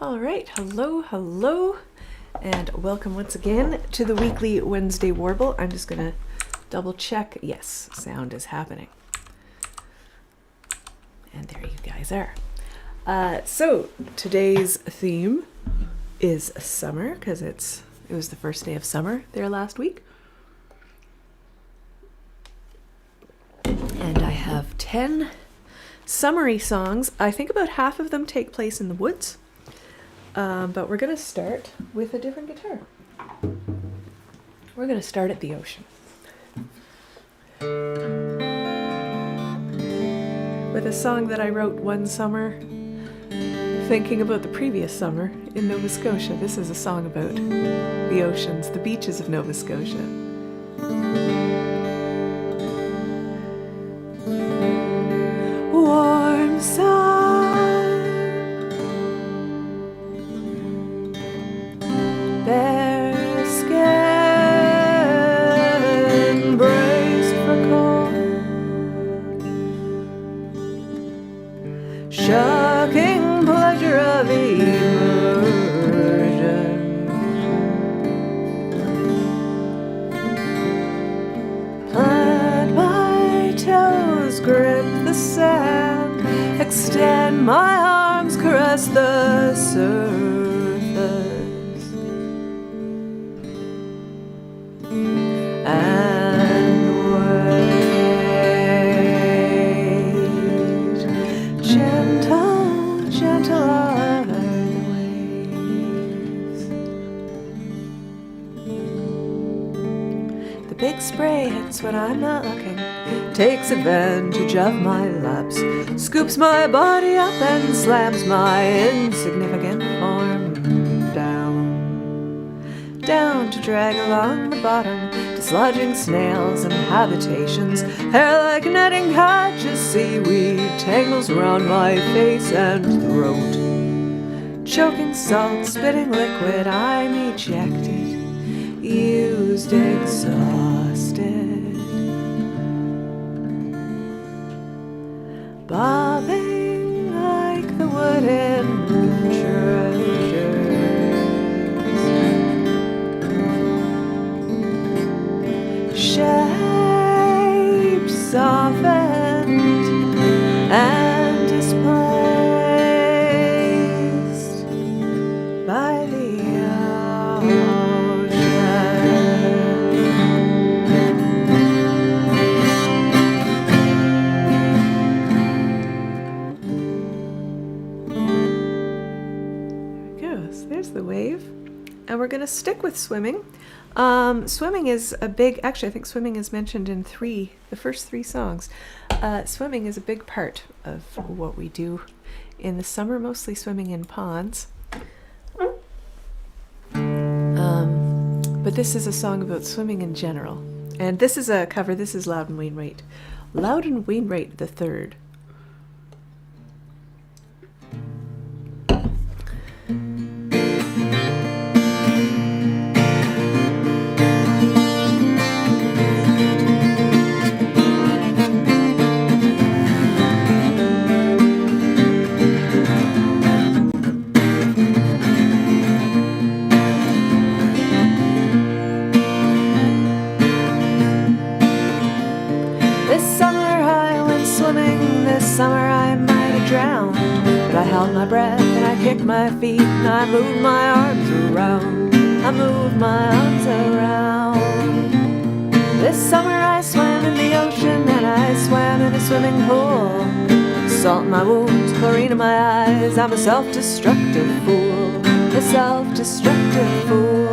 All right, hello, and welcome once again to the weekly Wednesday Warble. I'm just gonna double check. Yes, sound is happening. And there you guys are. So today's theme is summer, because it was the first day of summer there last week. And I have 10 summery songs. I think about half of them take place in the woods. But we're going to start with a different guitar. We're going to start at the ocean. With a song that I wrote one summer, thinking about the previous summer in Nova Scotia. This is a song about the oceans, the beaches of Nova Scotia. Warm sun, bare skin, braced for cold, shocking pleasure of immersion, plant my toes, grip the sand, extend my arms, caress the surface, and wait. Gentle, gentle are the waves. The big spray hits when I'm not looking, takes advantage of my lapse, scoops my body up and slams my insignificant form down to drag along the bottom, dislodging snails and habitations, hair like netting catches, seaweed tangles around my face and throat, choking salt, spitting liquid, I'm ejected, used, exhausted, bobbing like the wooden treasures, shaped, softened, and displaced by the ocean. There's the wave, and we're going to stick with swimming. Swimming is a big, actually I think swimming is mentioned in the first three songs. Swimming is a big part of what we do in the summer, mostly swimming in ponds. But this is a song about swimming in general. And this is a cover, this is Loudon Wainwright. Loudon Wainwright the Third. Summer I might have drowned, but I held my breath and I kicked my feet and I moved my arms around. I moved my arms around. This summer I swam in the ocean and I swam in a swimming pool. Salt in my wounds, chlorine in my eyes. I'm a self-destructive fool, a self-destructive fool.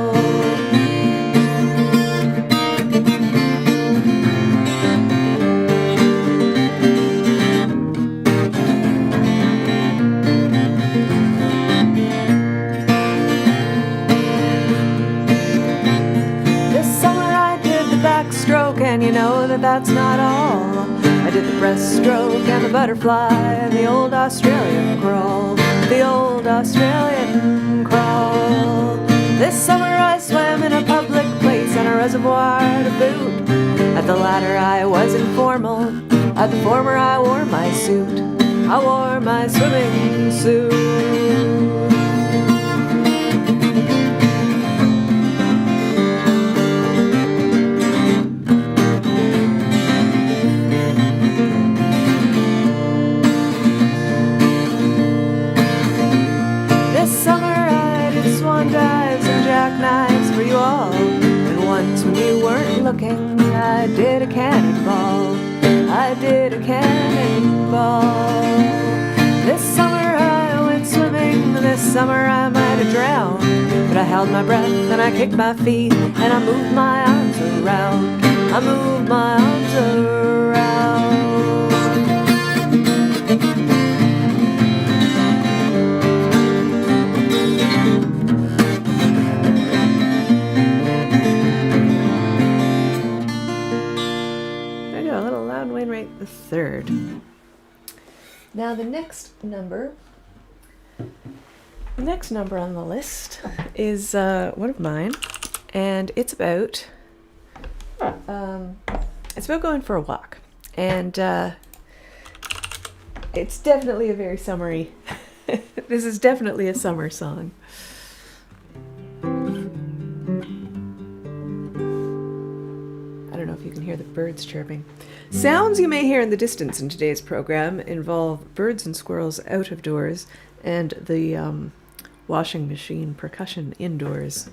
And you know that that's not all. I did the breaststroke and the butterfly and the old Australian crawl, the old Australian crawl. This summer I swam in a public place and a reservoir to boot. At the latter I was informal, at the former I wore my suit. I wore my swimming suit. swan dives and jackknives for you all. And once when you weren't looking, I did a cannonball. I did a cannonball. This summer I went swimming, this summer I might have drowned. But I held my breath and I kicked my feet and I moved my arms around. I moved my arms around. There you go, a little Loudon Wainwright the Third. Now the next number on the list is one of mine, and it's about going for a walk, and it's definitely a very summery. This is definitely a summer song. I don't know if you can hear the birds chirping. Sounds you may hear in the distance in today's program involve birds and squirrels out of doors and the washing machine percussion indoors.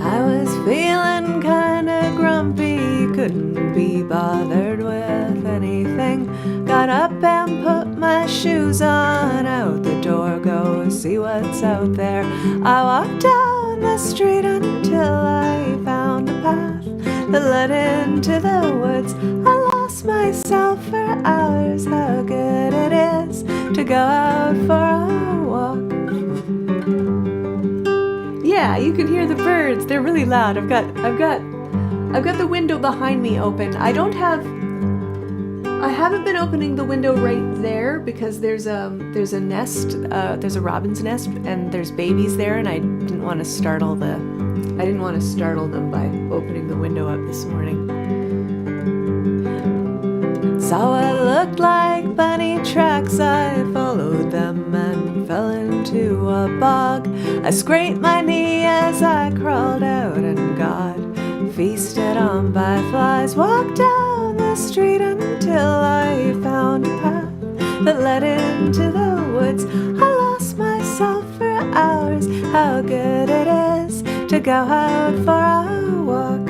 I was feeling kinda grumpy, couldn't be bothered with anything. Got up and put my shoes on, out the door, go see what's out there. I walked down the street until I found a path that led into the woods. I lost myself for hours, how good it is to go out for a walk. Yeah, you can hear the birds. They're really loud. I've got the window behind me open. I haven't been opening the window right there because there's a nest, there's a robin's nest, and there's babies there, and I didn't want to startle them by opening the window up this morning. Saw what looked like bunny tracks, I followed them and fell into a bog. I scraped my knee as I crawled out and got feasted on by flies. Walked down the street until I found a path that led into the woods. I lost myself for hours, how good it is to go out for a walk.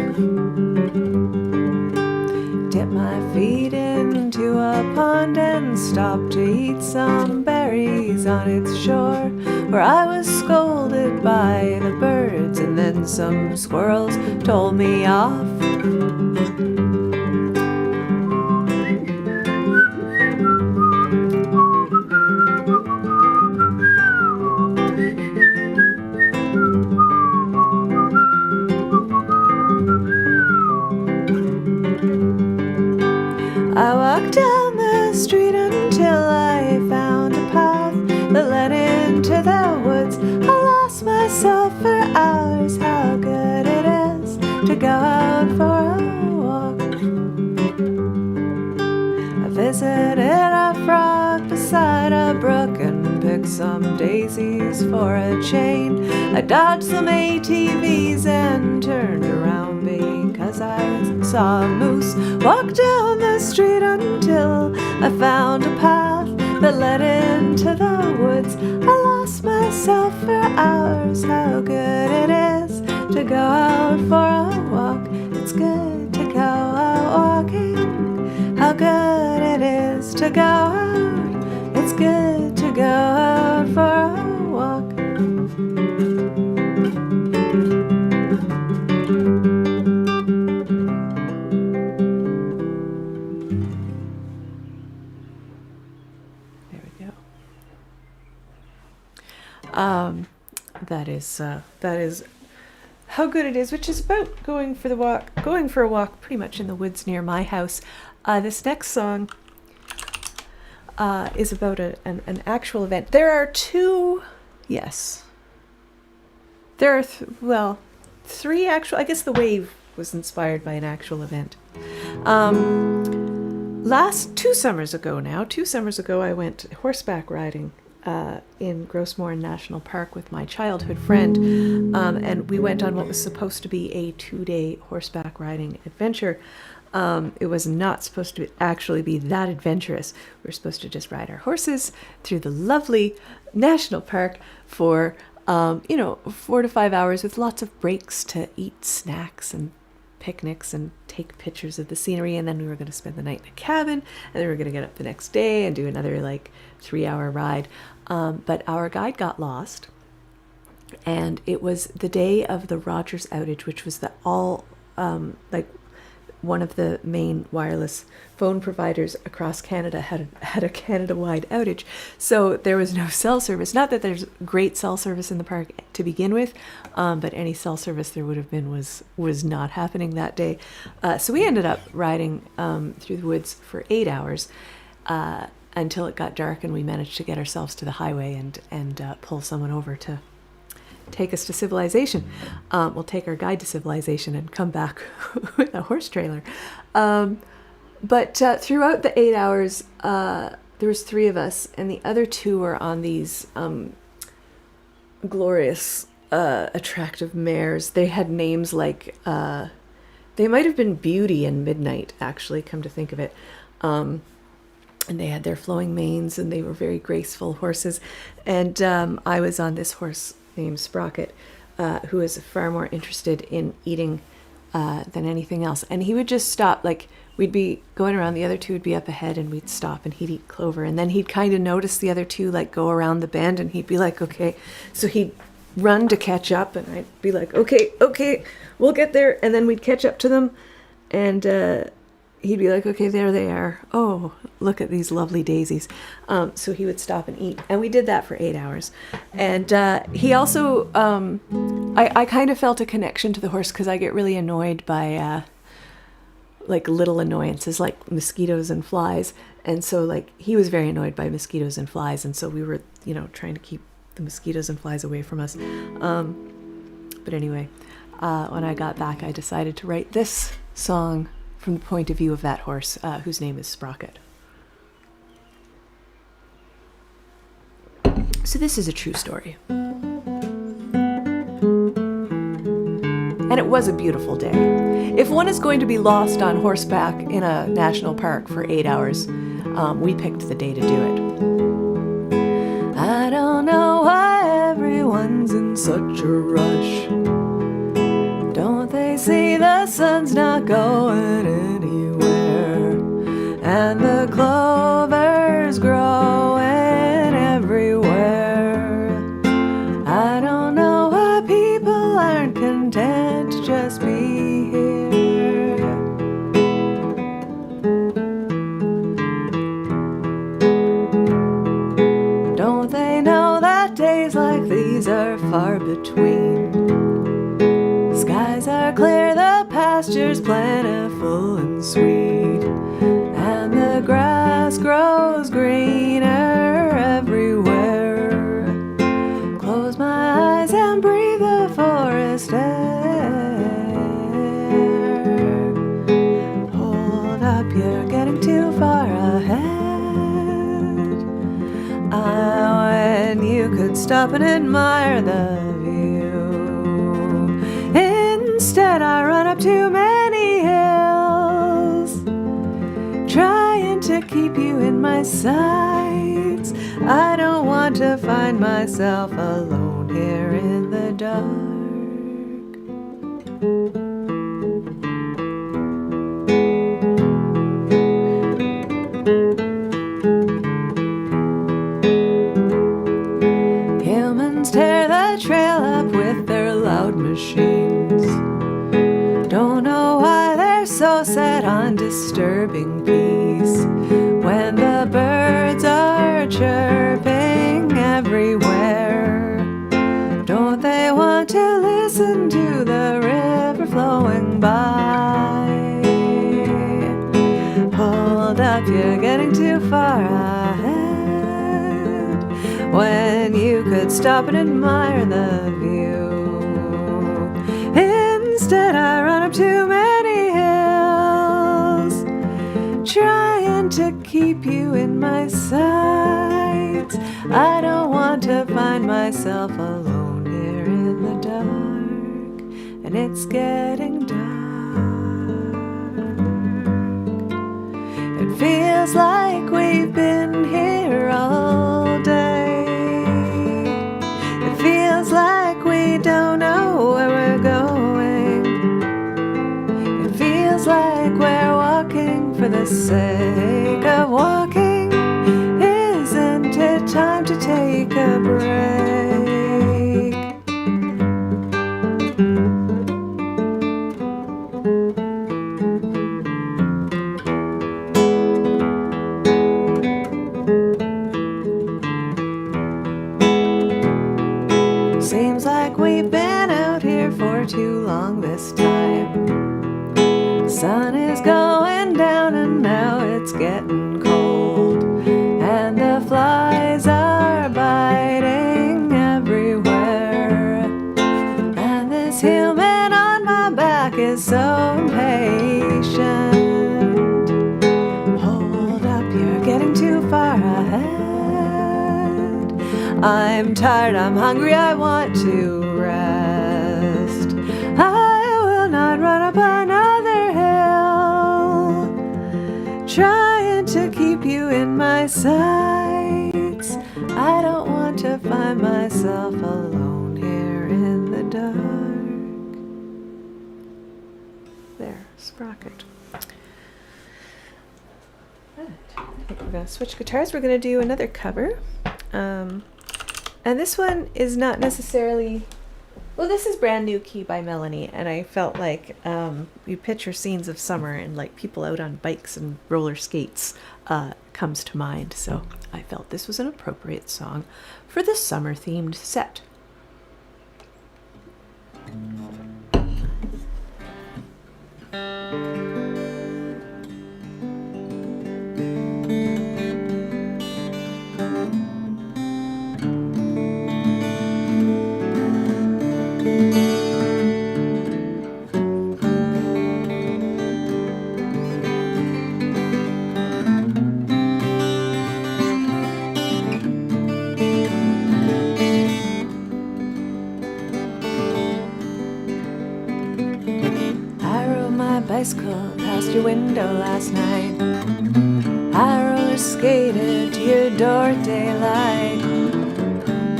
Dip my feet into a pond and stopped to eat some berries on its shore, where I was scolded by the birds, and then some squirrels told me off. I walked down the street until I found a path that led into the woods. I lost myself for hours, how good it is to go out for a walk. I visited a frog beside a brook and picked some daisies for a chain. I dodged some ATVs and turned around because I saw a moose. Walked down the street until I found a path that led into the woods. I lost myself for hours, how good it is to go out for a walk. It's good to go out walking, how good it is to go out. It's good to go out for a walk. That is how good it is, which is about going for a walk pretty much in the woods near my house. This next song is about an actual event. There are two, yes. There are, three actual, I guess the wave was inspired by an actual event. 2 summers ago I went horseback riding in Grossmoor National Park with my childhood friend, and we went on what was supposed to be a 2-day horseback riding adventure. It was not supposed to actually be that adventurous. We were supposed to just ride our horses through the lovely national park for, 4 to 5 hours with lots of breaks to eat snacks and picnics and take pictures of the scenery. And then we were going to spend the night in a cabin, and then we were going to get up the next day and do another 3-hour ride. But our guide got lost, and it was the day of the Rogers outage, which was one of the main wireless phone providers across Canada had a Canada-wide outage. So there was no cell service. Not that there's great cell service in the park to begin with, but any cell service there would have been was not happening that day. So we ended up riding through the woods for 8 hours until it got dark, and we managed to get ourselves to the highway and pull someone over to take us to civilization. We'll take our guide to civilization and come back with a horse trailer. But throughout the 8 hours, there was 3 of us, and the other 2 were on these glorious, attractive mares. They had names like, they might have been Beauty and Midnight, actually, come to think of it. And they had their flowing manes, and they were very graceful horses. And I was on this horse named Sprocket, who was far more interested in eating than anything else. And he would just stop, we'd be going around, the other 2 would be up ahead, and we'd stop, and he'd eat clover. And then he'd kind of notice the other 2 go around the bend, and he'd be like, okay. So he'd run to catch up, and I'd be like, okay, we'll get there. And then we'd catch up to them, and he'd be like, okay, there they are. Oh, look at these lovely daisies. So he would stop and eat. And we did that for 8 hours. And he also, I kind of felt a connection to the horse because I get really annoyed by little annoyances like mosquitoes and flies. And so he was very annoyed by mosquitoes and flies. And so we were, trying to keep the mosquitoes and flies away from us. But anyway, when I got back, I decided to write this song from the point of view of that horse, whose name is Sprocket. So this is a true story. And it was a beautiful day. If one is going to be lost on horseback in a national park for 8 hours, we picked the day to do it. I don't know why everyone's in such a rush. Don't they see the sun's not going anywhere? And the clover's growing everywhere. I don't know why people aren't content to just be here. Don't they know that days like these are far between? Skies are clear, the pasture's plentiful and sweet, and the grass grows greener everywhere. Close my eyes and breathe the forest air. Hold up, you're getting too far ahead. When you could stop and admire the instead, I run up too many hills, trying to keep you in my sights. I don't want to find myself alone here in the dark. Humans tear the trail up with their loud machines. Don't know why they're so set on disturbing peace when the birds are chirping everywhere. Don't they want to listen to the river flowing by? Hold up, you're getting too far ahead when you could stop and admire the view. Instead, I run up too many hills, trying to keep you in my sights. I don't want to find myself alone here in the dark, and it's getting dark. feels like we've been here all day. It feels like we don't know where we're going. It feels like we're walking for the sake of walking. Isn't it time to take a break? Seems like we've been out here for too long this time. Sun is going down and now it's getting cold, and the flies are biting everywhere, and this human on my back is so impatient. Hold up, you're getting too far ahead. I'm tired, I'm hungry, I want to rest. I will not run up another hill, trying to keep you in my sights. I don't want to find myself alone here in the dark. There, Sprocket. I think we're going to switch guitars. We're going to do another cover. And this one is not necessarily... Well, this is Brand New Key by Melanie, and I felt like you picture scenes of summer and like people out on bikes and roller skates comes to mind. So I felt this was an appropriate song for the summer-themed set. Bicycle past your window last night. I roller skated to your door at daylight.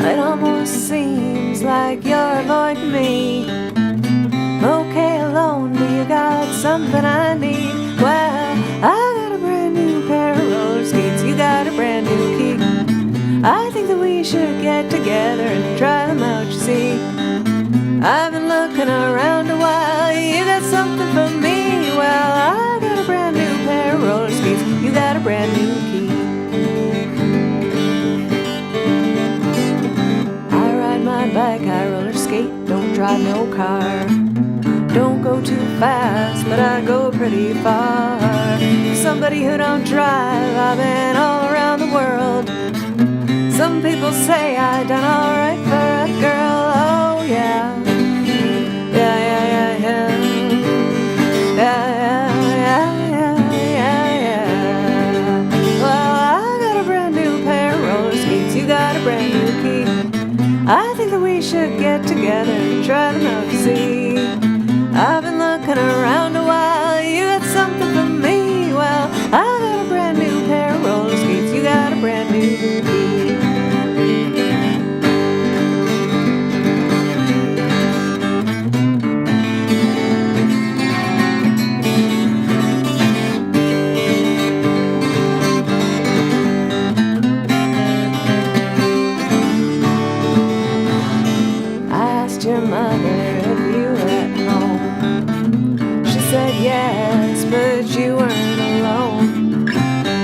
It almost seems like you're avoiding me. Okay alone, do you got something I need? Well, I got a brand new pair of roller skates. You got a brand new key. I think that we should get together and try them out, you see. I've been looking around a while. You got something for me? Well, I got a brand new pair of roller skates. You got a brand new key. I ride my bike, I roller skate, don't drive no car. Don't go too fast, but I go pretty far. For somebody who don't drive, I've been all around the world. Some people say I done alright for a girl. Oh yeah. I think that we should get together and try them out to see. I've been looking around a while. You got something for me? Well, I got a brand new pair of roller skates. You got a brand new key. Your mother if you were at home. She said yes, but you weren't alone.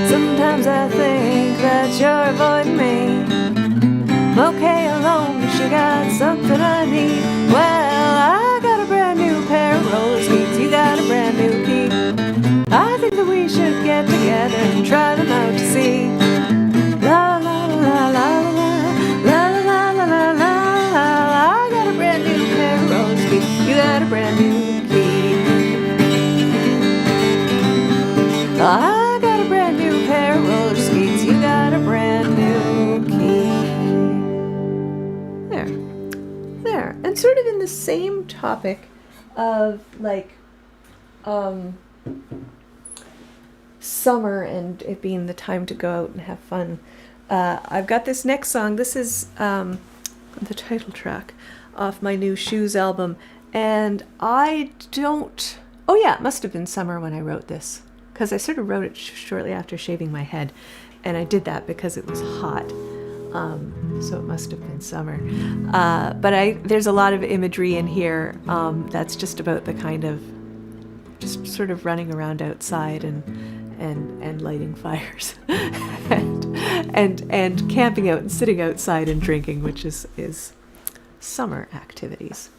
Sometimes I think that you're avoiding me. I'm okay alone, but you got something I need. Well, I got a brand new pair of roller skates. You got a brand new key. I think that we should get together and try them out to see. La la la la la la la la la la. You got a brand new key. I got a brand new pair of roller skates. You got a brand new key. There. And sort of in the same topic of like summer and it being the time to go out and have fun. I've got this next song. This is the title track off my new Shoes album. And it must have been summer when I wrote this, because I sort of wrote it shortly after shaving my head. And I did that because it was hot. So it must have been summer. But there's a lot of imagery in here that's just about the kind of just sort of running around outside and lighting fires and camping out and sitting outside and drinking, which is summer activities.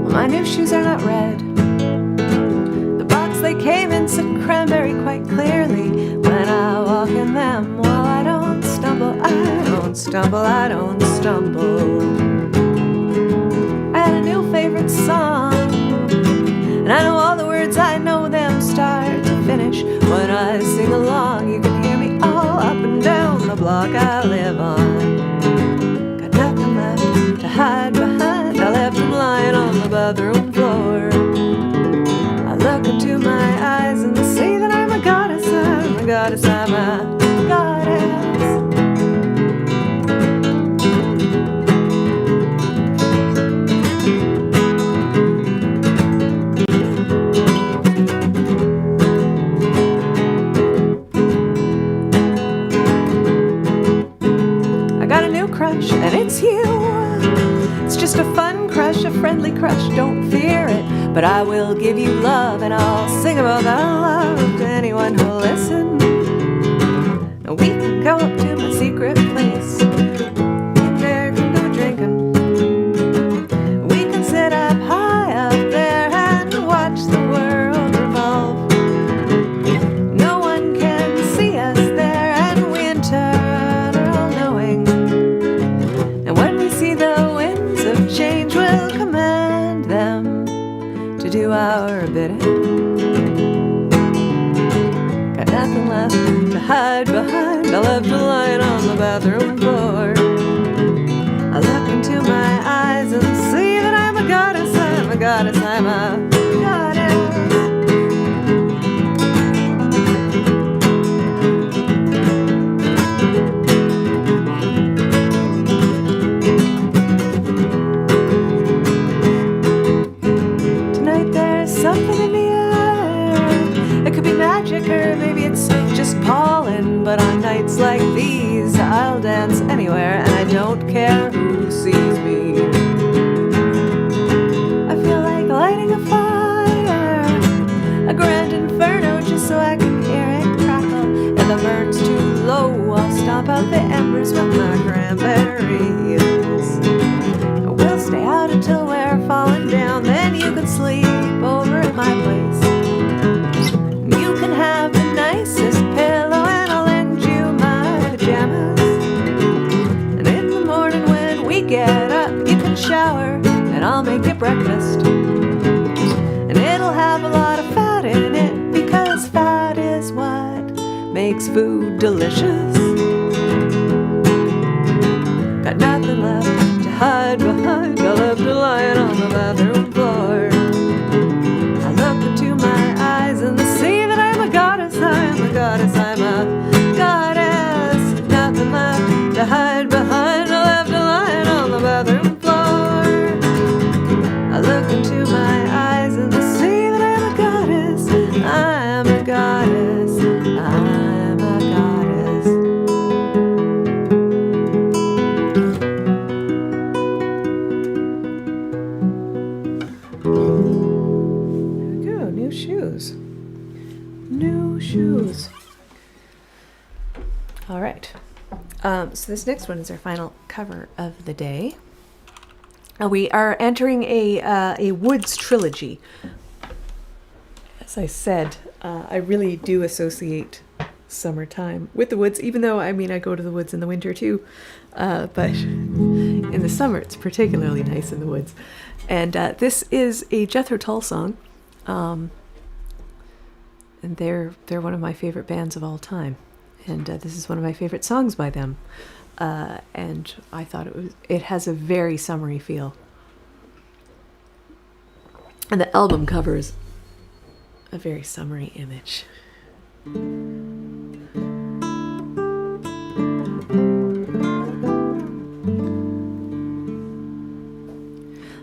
My new shoes are not red. The box they came in said cranberry quite clearly. When I walk in them, well, I don't stumble, I don't stumble, I don't stumble. I had a new favorite song, and I know all the words, I know them start to finish. When I sing along, you can hear me all up and down the block I live on. Got nothing left to hide behind, I left them lying on the bathroom floor. I look into my eyes and see that I'm a goddess, I'm a goddess, I'm a goddess. I got a new crush and it's you. It's just a fun crush, a friendly crush, don't fear it. But I will give you love and I'll sing about that love to anyone who'll listen. And we can go up to my secret place. And there can go drinking. We can sit up high up there and watch the world revolve. No one can see us there and we in turn are all knowing. And when we see the winds of change, we'll command them to do our bidding. Got nothing left to hide behind, I left a light on the bathroom floor. I look into my eyes and see that I'm a goddess, I'm a goddess, I'm a goddess. Something in the air. It could be magic or maybe it's just pollen. But on nights like these, I'll dance anywhere and I don't care who sees me. I feel like lighting a fire, a grand inferno, just so I can hear it crackle. If the burn's too low, I'll stomp out the embers with my cranberries. We'll stay out until we're falling down, then you can sleep over at my place. You can have the nicest pillow and I'll lend you my pajamas. And in the morning when we get up, you can shower and I'll make you breakfast. And it'll have a lot of fat in it, because fat is what makes food delicious. Got nothing left to hide behind, I left a lion on the bathroom floor. I look into my eyes and see that I'm a goddess, I'm a goddess, I'm a goddess. Nothing left to hide behind, I left a lion on the bathroom floor. I look into my eyes and see that I'm a goddess, I'm a goddess, I'm a goddess. New shoes. New shoes. All right. So this next one is our final cover of the day. We are entering a woods trilogy. As I said, I really do associate summertime with the woods, even though, I mean, I go to the woods in the winter too. But In the summer, it's particularly nice in the woods. And this is a Jethro Tull song. And they're one of my favorite bands of all time. And this is one of my favorite songs by them. And I thought it has a very summery feel. And the album covers a very summery image.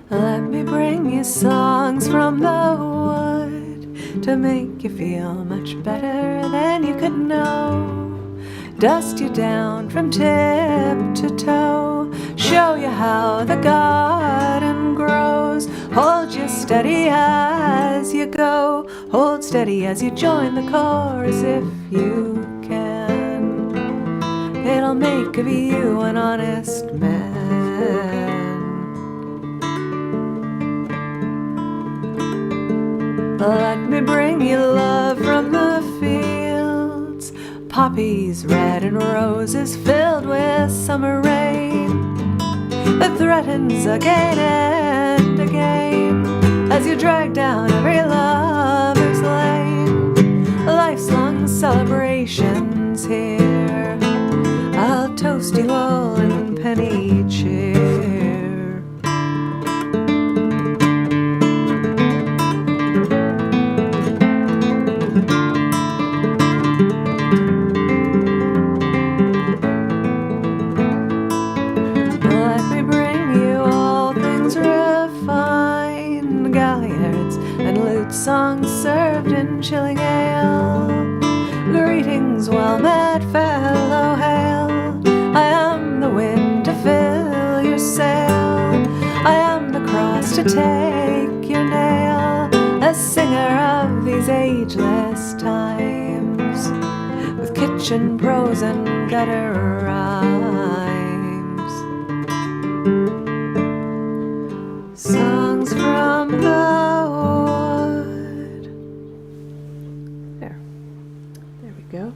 Let me bring you songs from the wood to make you feel much better than you could know. Dust you down from tip to toe, show you how the garden grows. Hold you steady as you go, hold steady as you join the chorus if you can. It'll make of you an honest man. Let me bring you love from the fields, poppies red and roses filled with summer rain that threatens again and again as you drag down every lover's lane. Life's long celebrations here, I'll toast you all in penny cheer. Songs served in chilling ale. Greetings, well-met fellow, hail. I am the wind to fill your sail. I am the cross to take your nail. A singer of these ageless times, with kitchen prose and gutter rhymes. Songs from the go.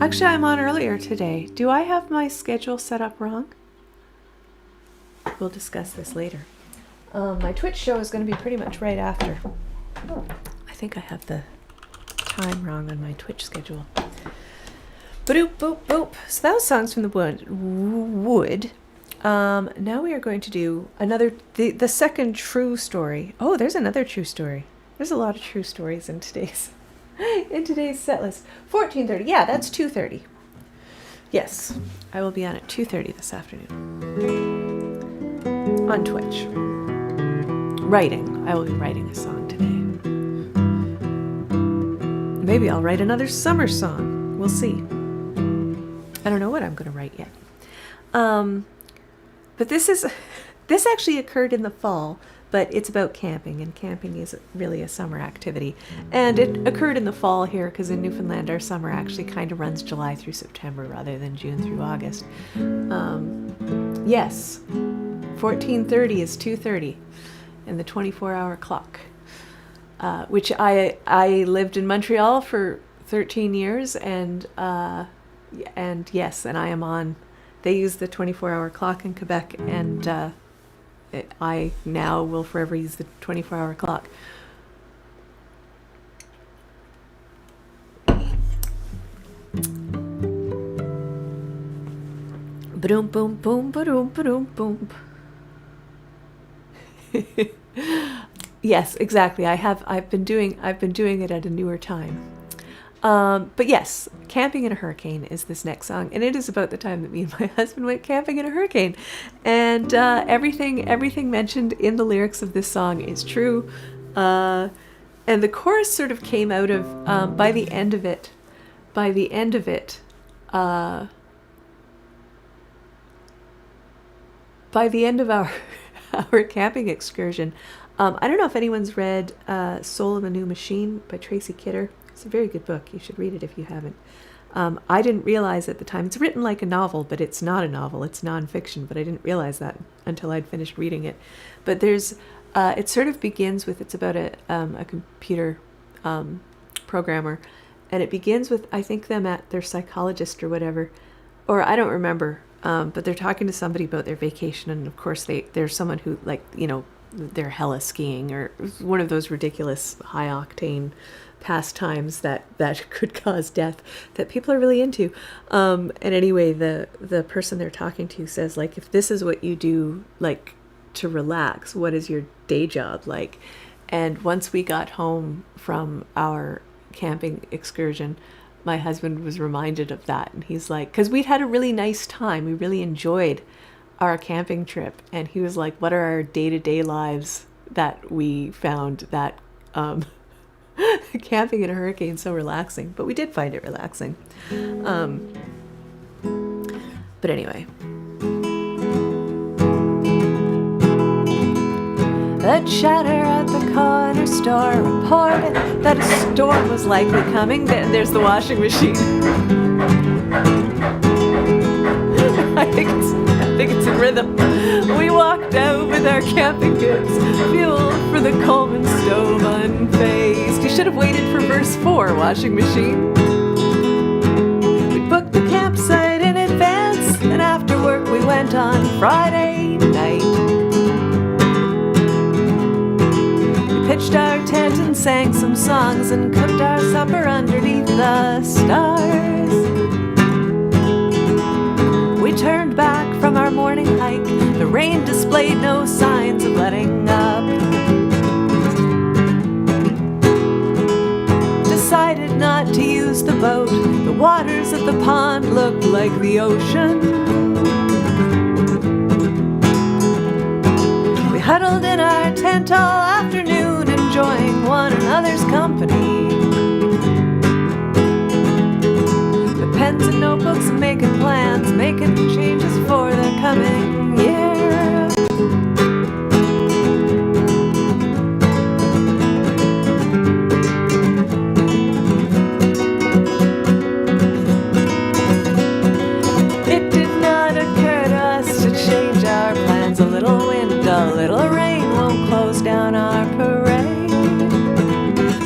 Actually, I'm on earlier today. Do I have my schedule set up wrong? We'll discuss this later. My Twitch show is going to be pretty much right after. I think I have the time wrong on my Twitch schedule. Boop, boop, boop. So that was songs from the wood. Now we are going to do the second true story. Oh, there's another true story. There's a lot of true stories in today's set list. 14:30. Yeah, that's 2:30. Yes, I will be on at 2:30 this afternoon on Twitch. Writing. I will be writing a song today. Maybe I'll write another summer song. We'll see. I don't know what I'm going to write yet. But this actually occurred in the fall, but it's about camping, and camping is really a summer activity. And it occurred in the fall here because in Newfoundland our summer actually kind of runs July through September rather than June through August. Yes, 14:30 is 2:30 in the 24-hour clock, which I lived in Montreal for 13 years, and yes, and I am on. They use the 24-hour clock in Quebec, and I now will forever use the 24-hour clock. Ba-doom, boom, boom, ba-doom, ba-doom, boom. Yes, exactly. I've been doing it at a newer time. But yes, Camping in a Hurricane is this next song, and it is about the time that me and my husband went camping in a hurricane. And everything mentioned in the lyrics of this song is true. And the chorus sort of came out of by the end of our camping excursion. I don't know if anyone's read Soul of a New Machine by Tracy Kidder. It's a very good book. You should read it if you haven't. I didn't realize at the time. It's written like a novel, but it's not a novel. It's nonfiction, but I didn't realize that until I'd finished reading it. But there's It sort of begins with, it's about a computer programmer, and it begins with, I think, them at their psychologist or whatever, or I don't remember, but they're talking to somebody about their vacation, and of course there's someone who, like, they're hella skiing or one of those ridiculous high octane pastimes that could cause death that people are really into. And anyway, the person they're talking to says, like, if this is what you do, like, to relax, what is your day job like? And once we got home from our camping excursion, my husband was reminded of that, and he's like, because we'd had a really nice time, we really enjoyed our camping trip, and he was like, what are our day-to-day lives that we found that camping in a hurricane so relaxing? But we did find it relaxing. But anyway, the chatter at the corner store reported that a storm was likely coming. There's the washing machine. I think it's in rhythm. We walked out with our camping goods, fuel for the Coleman stove unfazed. You should have waited for verse 4, washing machine. We booked the campsite in advance, and after work we went on Friday night. We pitched our tent and sang some songs and cooked our supper underneath the stars. We turned back from our morning hike. The rain displayed no signs of letting up. Decided not to use the boat. The waters of the pond looked like the ocean. We huddled in our tent all afternoon, enjoying one another's company. Pens and notebooks and making plans, making changes for the coming year. It did not occur to us to change our plans. A little wind, a little rain won't close down our parade.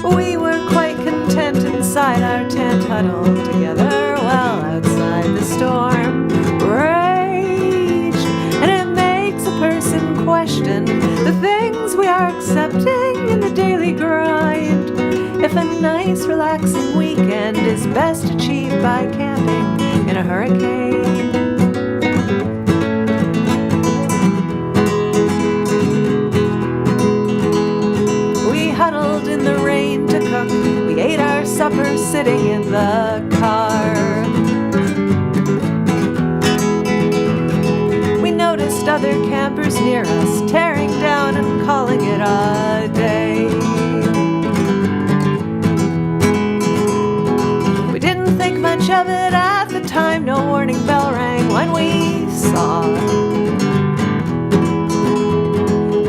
We were quite content inside our tent, huddled together. Outside the storm raged, and it makes a person question the things we are accepting in the daily grind. If a nice relaxing weekend is best achieved by camping in a hurricane. We huddled in the rain to cook. We ate our supper sitting in the car. Noticed other campers near us tearing down and calling it a day. We didn't think much of it at the time. No warning bell rang when we saw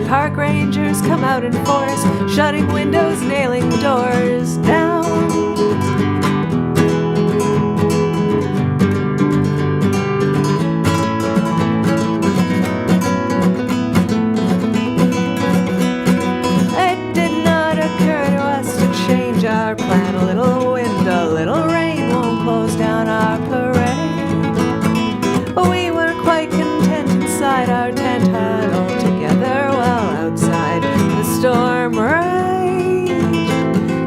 park rangers come out in force, shutting windows, nailing doors down. Our plan, a little wind, a little rain won't close down our parade. But we were quite content inside our tent, huddled together while outside the storm raged.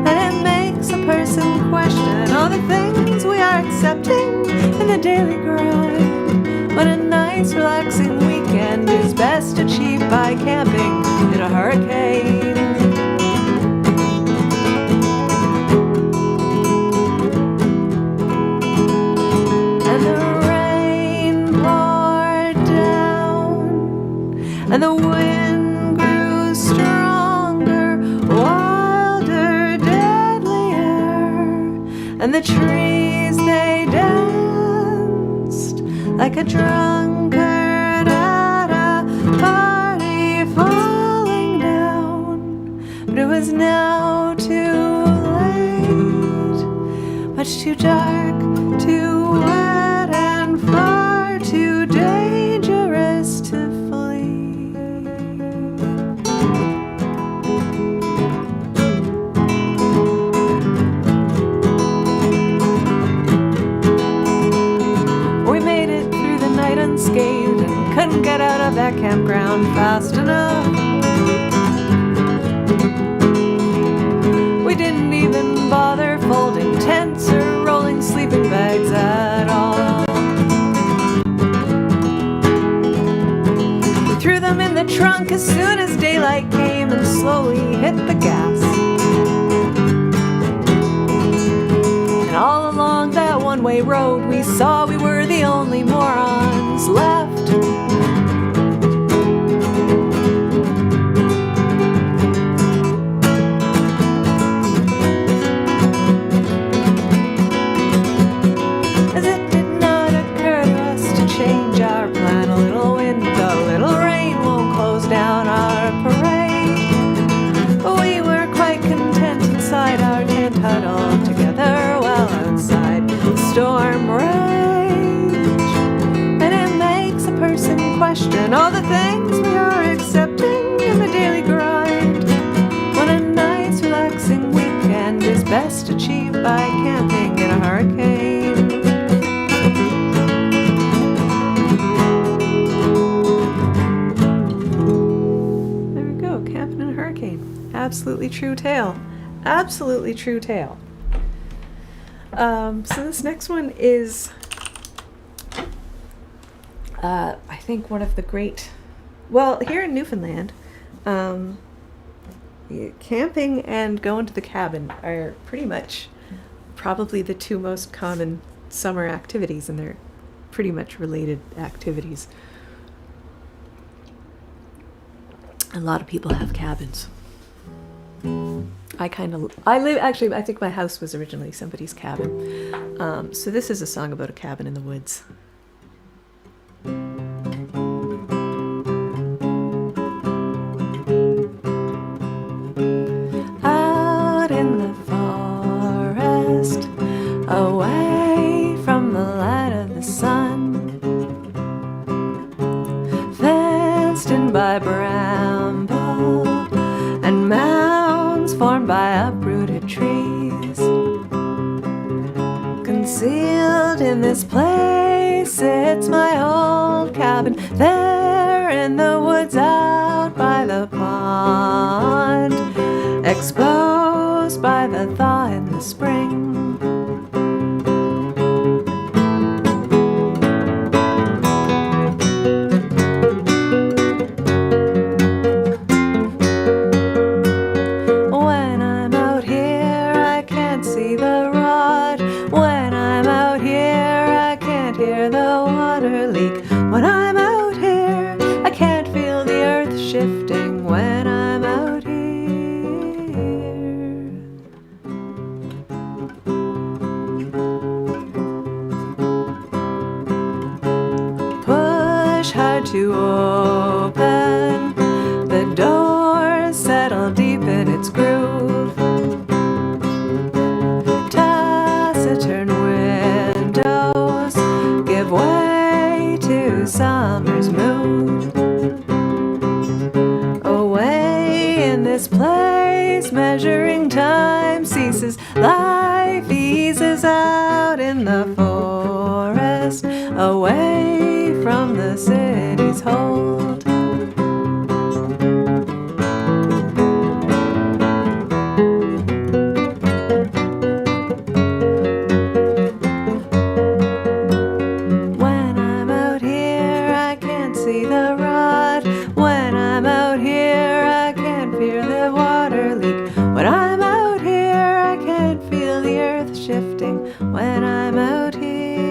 And it makes a person question all the things we are accepting in the daily grind. But a nice relaxing weekend is best achieved by camping in a hurricane. And the wind grew stronger, wilder, deadlier, and the trees, they danced like a drunkard at a party falling down. But it was now too late, much too dark, too wet, and far too dangerous to flee. couldn't get out of that campground fast enough. We didn't even bother folding tents or rolling sleeping bags at all. We threw them in the trunk as soon as daylight came and slowly hit the gas. And all along that one-way road we saw we were the only morons left. As it did not occur to us to change our plan, a little wind, a little rain won't close down our parade. But we were quite content inside our tent, huddled together while outside the storm raged. And it makes a person question all the things we are accepting in the daily grind, when a nice relaxing weekend is best achieved by camping in a hurricane. There we go, camping in a hurricane. Absolutely true tale. Absolutely true tale. So this next one is, I think one of the great, well, here in Newfoundland, camping and going to the cabin are pretty much probably the two most common summer activities, and they're pretty much related activities. A lot of people have cabins. I think my house was originally somebody's cabin. So this is a song about a cabin in the woods. Out in the forest, away from the light of the sun, fenced in by bramble and mounds formed by uprooted trees. Concealed in this place, it's my old cabin, there in the woods out by the pond, exposed by the thaw in the spring. When I'm out here, I can't feel the earth shifting. When I'm out here, push hard to open the door, settle deep in its groove. Taciturn windows give way to summer's mood. Away in this place, measuring time ceases. Life eases out in the forest, away from the city's hold. When I'm out here,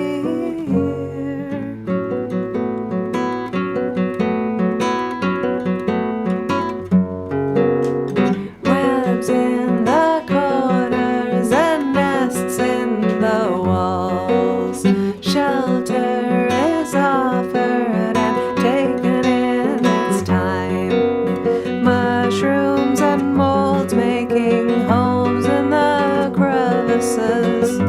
webs in the corners and nests in the walls. Shelter is offered and taken in its time. Mushrooms and molds making homes in the crevices.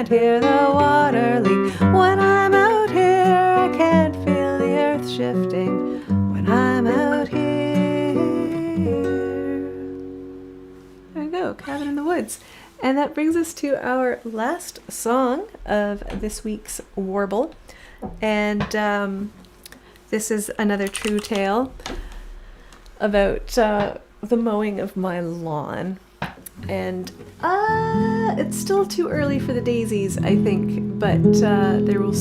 Hear the water leak. When I'm out here, I can't feel the earth shifting. When I'm out here. woods. And that brings us to our last song of this week's Warble. And this is another true tale about the mowing of my lawn. And it's still too early for the daisies, I think, but there will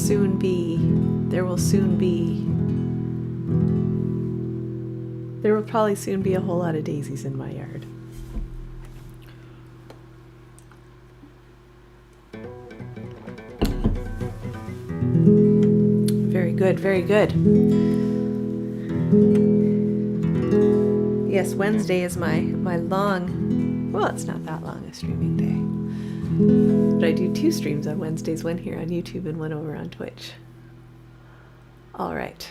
probably soon be a whole lot of daisies in my yard. Very good, very good. Yes, Wednesday is my long, well, it's not that long a streaming day. But I do 2 streams on Wednesdays, one here on YouTube and one over on Twitch. All right.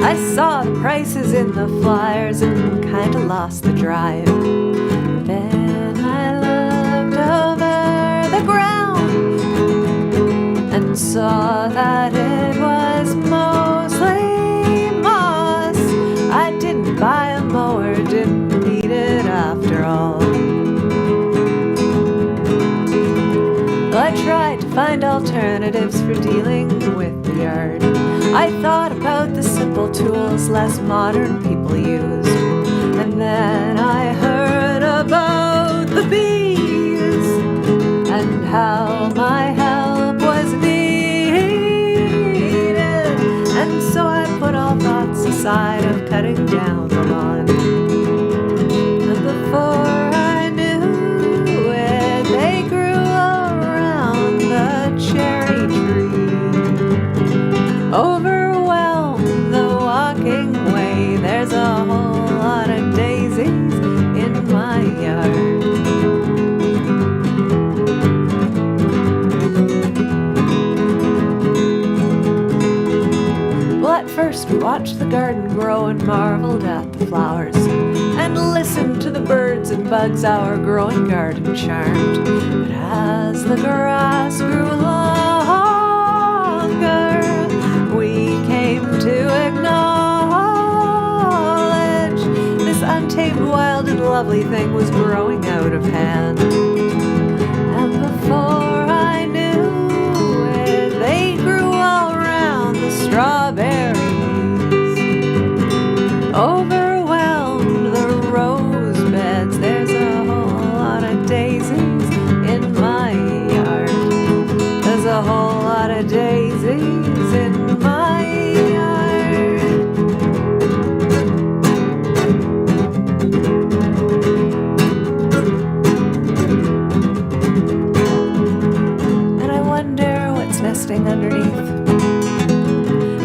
I saw the prices in the flyers and kinda lost the drive. Then I looked over the ground and saw that it was mostly moss. I didn't buy a mower, didn't need it after all. Well, I tried to find alternatives for dealing with the yard. I thought about the simple tools less modern people used. And then I heard about the bees and how my help was needed. And so I put all thoughts aside of cutting down the lawn. And before I knew it, they grew around the cherry tree. Overwhelmed the walking way, there's a whole lot of daisies in my yard. Well, at first we watched the garden grow and marveled at the flowers and listened to the birds and bugs our growing garden charmed. But as the grass grew longer, we came to acknowledge this untamed, wild, and lovely thing was growing out of hand. And before I knew it, they grew all around the strawberries, overwhelmed the rose beds. There's a whole lot of daisies in my yard. There's a whole lot of daisies in my yard. And I wonder what's nesting underneath.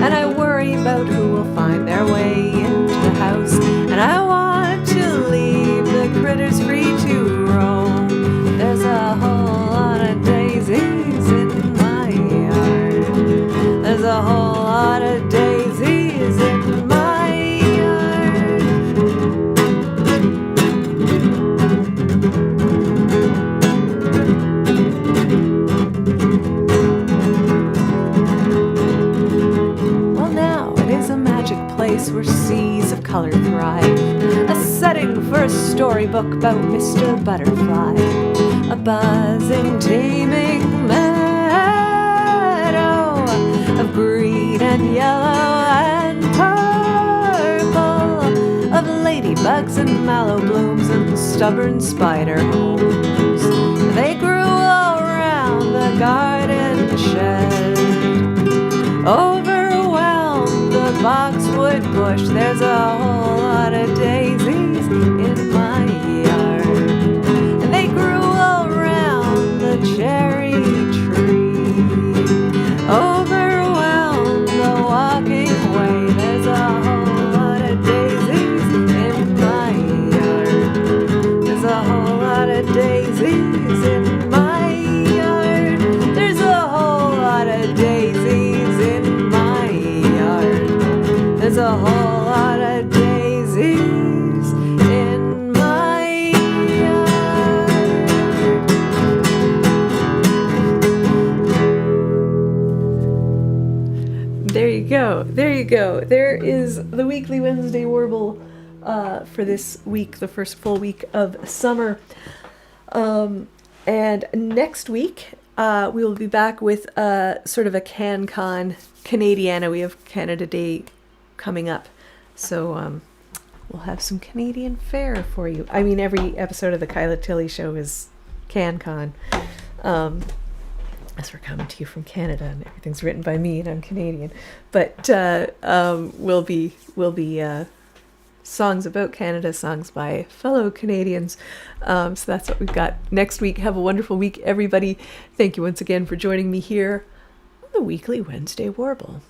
And I worry about who will find their way into the house. And I want to leave the critters free to roam. There's a whole lot of daisies in my yard. There's a whole lot of daisies in my yard. Well, now it is a magic place where seas of color thrive, a setting for a storybook about Mr. Butterfly, a buzzing, teeming meadow of green and yellow and purple, of ladybugs and mallow blooms and stubborn spider homes. They grew all around the garden shed, overwhelmed the boxwood bush. There's a whole lot of daisies in my yard. And they grew all around the cherry tree, overwhelmed the walking way. There's a whole lot of daisies in my yard. There's a whole lot of daisies in my yard. There's a whole lot of daisies in my yard. There's a whole lot of daisies you go. There you go. There is the weekly Wednesday Warble for this week, the first full week of summer. And next week, we will be back with sort of a CanCon Canadiana. We have Canada Day coming up. So we'll have some Canadian fare for you. I mean, every episode of the Kyla Tilley show is CanCon. As we're coming to you from Canada, and everything's written by me, and I'm Canadian. But will be songs about Canada, songs by fellow Canadians. So that's what we've got next week. Have a wonderful week, everybody. Thank you once again for joining me here on the weekly Wednesday Warble.